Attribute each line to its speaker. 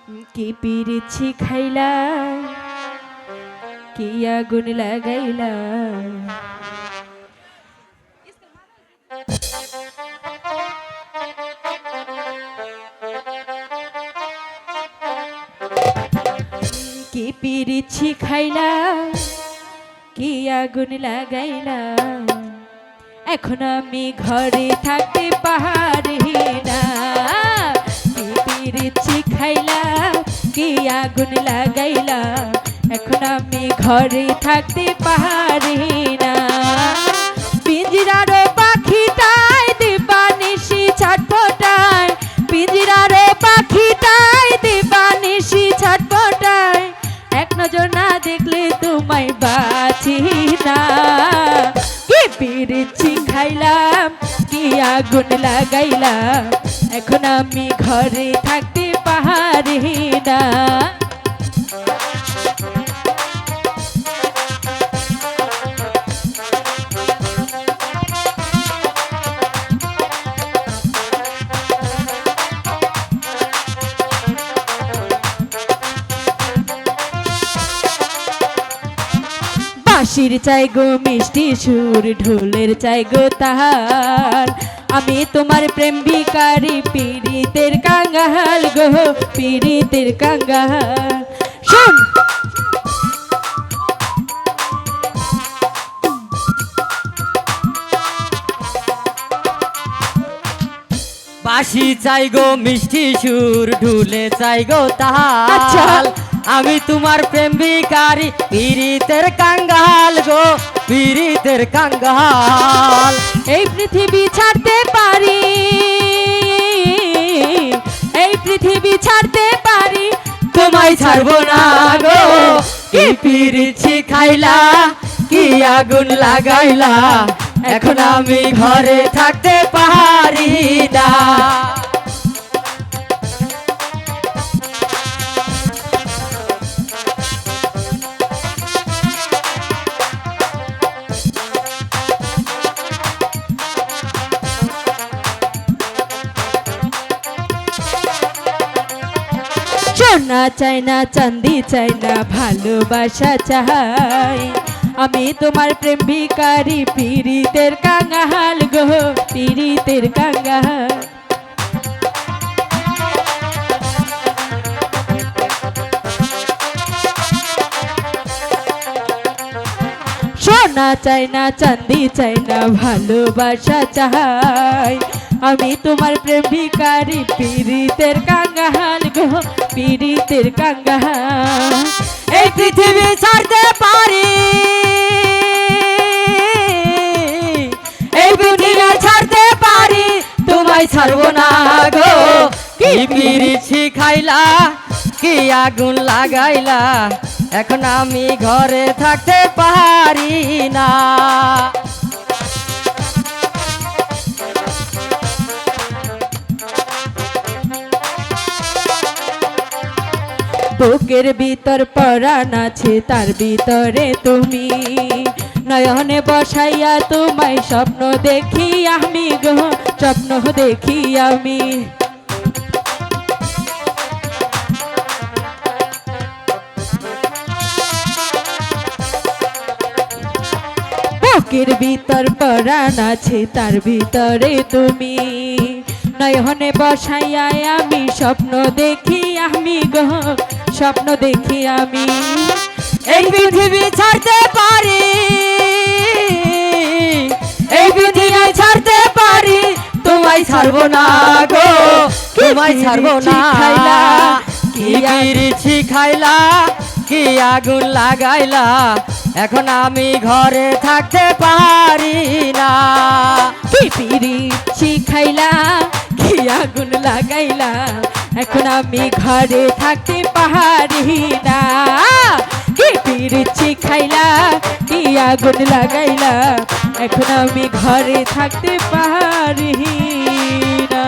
Speaker 1: কি পিরিছি খাইলা কি আগুন লাগাইলা কি পিরিছি খাইলা কি আগুন লাগাইলা এখন আমি ঘরে থাকতে পারি না কি পিরিছি খাইলা কি আগুন লাগাইলা এখন আমি ঘরে থাকতে পারি না পিঞ্জিরার পাখিটাই দিবানিশি ছটফটায় পিঞ্জিরার পাখিটাই দিবানিশি ছটফটায় এক নজর না দেখলে তোমায় বাঁচি না কি পিরিছি খাইলাম কি আগুন লাগাইলাম এখন আমি ঘরে থাকতে পারি না বাঁশির চাই গো মিষ্টি সুর ঢোলের চাই গো তাহার আমি তোমার প্রেম ভিখারি পীড়িতের কাঙ্গাল গো পীড়িতের কাঙ্গাল শোন
Speaker 2: বাঁশি চাই গো মিষ্টি সুর ঢুলে চাই গো তাহাল আমি তোমার প্রেম ভিখারি পীড়িতের কাঙ্গাল গো পীড়িতের কাঙ্গাল
Speaker 1: এই পৃথিবী ছাড়তে পারি এই পৃথিবী ছাড়তে পারি
Speaker 2: তোমায় ছাড়বো না গো কি পিরিছি খাইলা কি আগুন লাগাইলা এখন আমি ঘরে থাকতে পারি না
Speaker 1: সোনা চাই না চাঁদি চাই না ভালোবাসা চাই আমি তোমার প্রেম ভিখারি পীড়িতের কাঙ্গাল গো পীড়িতের কাঙ্গাল সোনা চাই না চাঁদি চাই না ভালোবাসা চাই আমি তোমার প্রেম ভিখারি পীড়িতের কাঙ্গাল গো পীড়িতের কাঙ্গাল
Speaker 2: এই পৃথিবী ছাড়তে পারি এই পৃথিবী ছাড়তে পারি তোমায় ছাড়বো না গো কি পিরিছি খাইলা কি আগুন লাগাইলা এখন আমি ঘরে থাকতে পারি না
Speaker 1: বুকের ভিতর পরাণ আছে তার ভিতরে তুমি নয়নে বসাইয়া তোমায় স্বপ্ন দেখি আমি গো স্বপ্ন দেখি আমি বুকের ভিতর পরাণ আছে তার ভিতরে তুমি নয়নে বসাইয়া আমি স্বপ্ন দেখি আমি গো স্বপ্ন দেখি আমি
Speaker 2: এই পৃথিবী ছাড়তে পারি এই পৃথিবী ছাড়তে পারি তোমায় ছাড়বো না গো তোমায় ছাড়বো না কি পিরিছি খাইলা কি আগুন লাগাইলা এখন আমি ঘরে থাকতে পারি না
Speaker 1: কি পিরিছি খাইলা কি আগুন লাগাইলা এখন আমি ঘরে থাকতে পারি না কি পিরিছি খাইলা কি আগুন লাগাইলা এখন আমি ঘরে থাকতে পারি না।